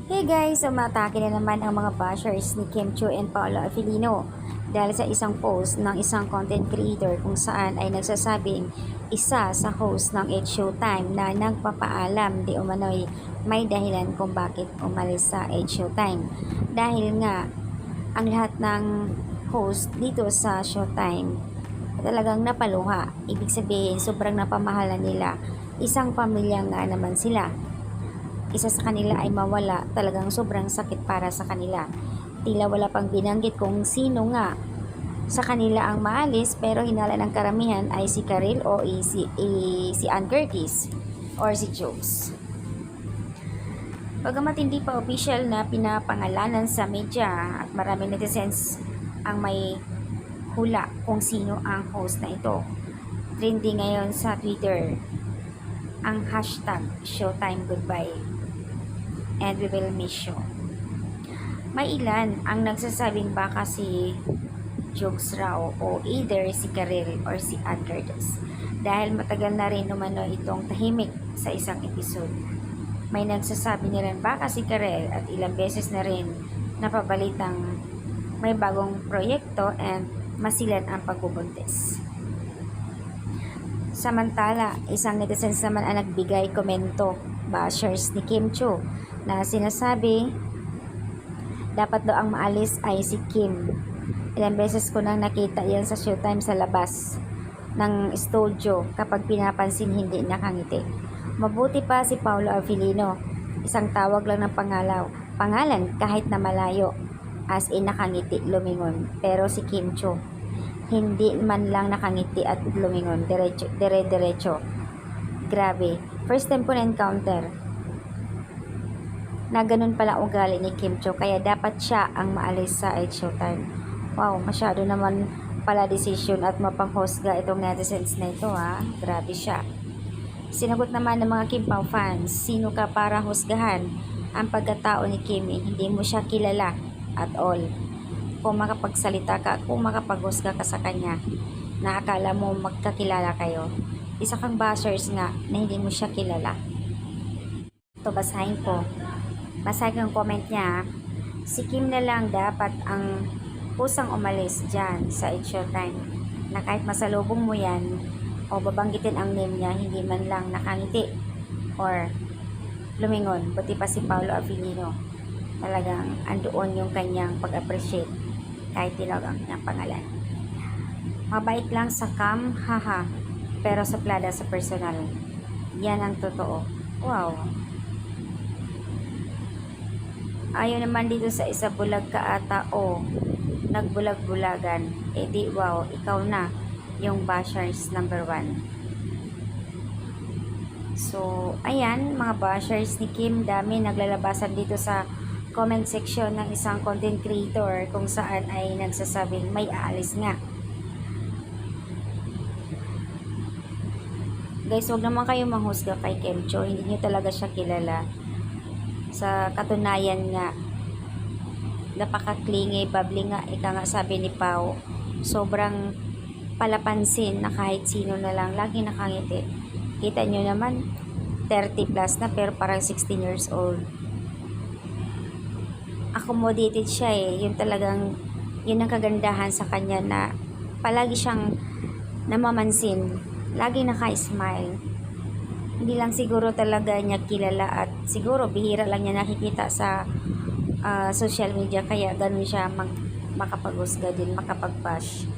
Hey guys, umatake na naman ang mga bashers ni Kim Chiu and Paolo Avellino dahil sa isang post ng isang content creator kung saan ay nagsasabing isa sa host ng It's Showtime na nagpapaalam di umano'y may dahilan kung bakit umalis sa It's Showtime. Dahil nga, ang lahat ng host dito sa Showtime talagang napaluha. Ibig sabihin, sobrang napamahalan nila. Isang pamilya nga naman sila. Isa sa kanila ay mawala, talagang sobrang sakit para sa kanila. Tila wala pang binanggit kung sino nga sa kanila ang maalis, pero hinala ng karamihan ay si Karil o si Ann Curtis or si Jokes. Bagamat hindi pa official na pinapangalanan sa media at maraming netizens ang may hula kung sino ang host na ito. Trending ngayon sa Twitter ang hashtag Showtime Goodbye and we will miss you. May ilan ang nagsasabing baka si Jokes raw o either si Karel or si Ann Curtis dahil matagal na rin umano itong tahimik sa isang episode. May nagsasabi na rin baka si Karel at ilang beses na rin napabalitang may bagong proyekto and masilan ang pagbubuntis. Samantala, isang netizens naman ang nagbigay komento bashers ni Kim Chiu na sinasabi dapat daw ang maalis ay si Kim. Ilang beses ko nang nakita yan sa Showtime sa labas ng studio kapag pinapansin hindi nakangiti. Mabuti pa si Paolo Avellino, isang tawag lang ng pangalan kahit na malayo, as in nakangiti, lumingon. Pero si Kim Chiu, hindi man lang nakangiti at lumingon, dire-diretso. Grabe, first time ko na-encounter na ganun pala ugali ni Kim Chiu, kaya dapat siya ang maalis sa It's Showtime. Wow, masyado naman pala decision at mapanghusga itong netizens na ito ha. Grabe siya. Sinagot naman ng mga Kim Pao fans, sino ka para husgahan ang pagkatao ni Kim? Hindi mo siya kilala at all. Kung makapagsalita ka, kung makapaghusga ka sa kanya, na akala mo magkakilala kayo. Isa kang bashers nga na hindi mo siya kilala. Ito, basahin ko. Basahin ang comment niya. Si Kim na lang dapat ang pusang umalis dyan sa It's Showtime. Na kahit masalubong mo yan o babanggitin ang name niya, hindi man lang nakangiti or lumingon. Buti pa si Paolo Avellino. Talagang andoon yung kanyang pag-appreciate kahit tinawag ang kanyang pangalan. Mabait lang sa cam, haha, pero suplada sa personal. Yan ang totoo. Wow. Ayaw naman dito sa isa bulag ka ata o nagbulag-bulagan. Eh di wow, ikaw na yung bashers number 1. So, ayan, mga bashers ni Kim, dami naglalabasan dito sa comment section ng isang content creator kung saan ay nagsasabing may aalis nga. Guys, wag naman kayo manghusga kay Kim Chiu, hindi niyo talaga siya kilala. Sa katunayan nga, napaka-clingy, bubbly nga, ika nga sabi ni Pao, sobrang palapansin na kahit sino na lang, lagi nakangiti. Kita nyo naman, 30 plus na pero parang 16 years old. Accommodated siya eh. Yun talagang, yun ang kagandahan sa kanya na palagi siyang namamansin. Lagi naka-smile. Hindi lang siguro talaga niya kilala at siguro bihira lang niya nakikita sa social media kaya ganun siya makapaghusga din, makapag-bash.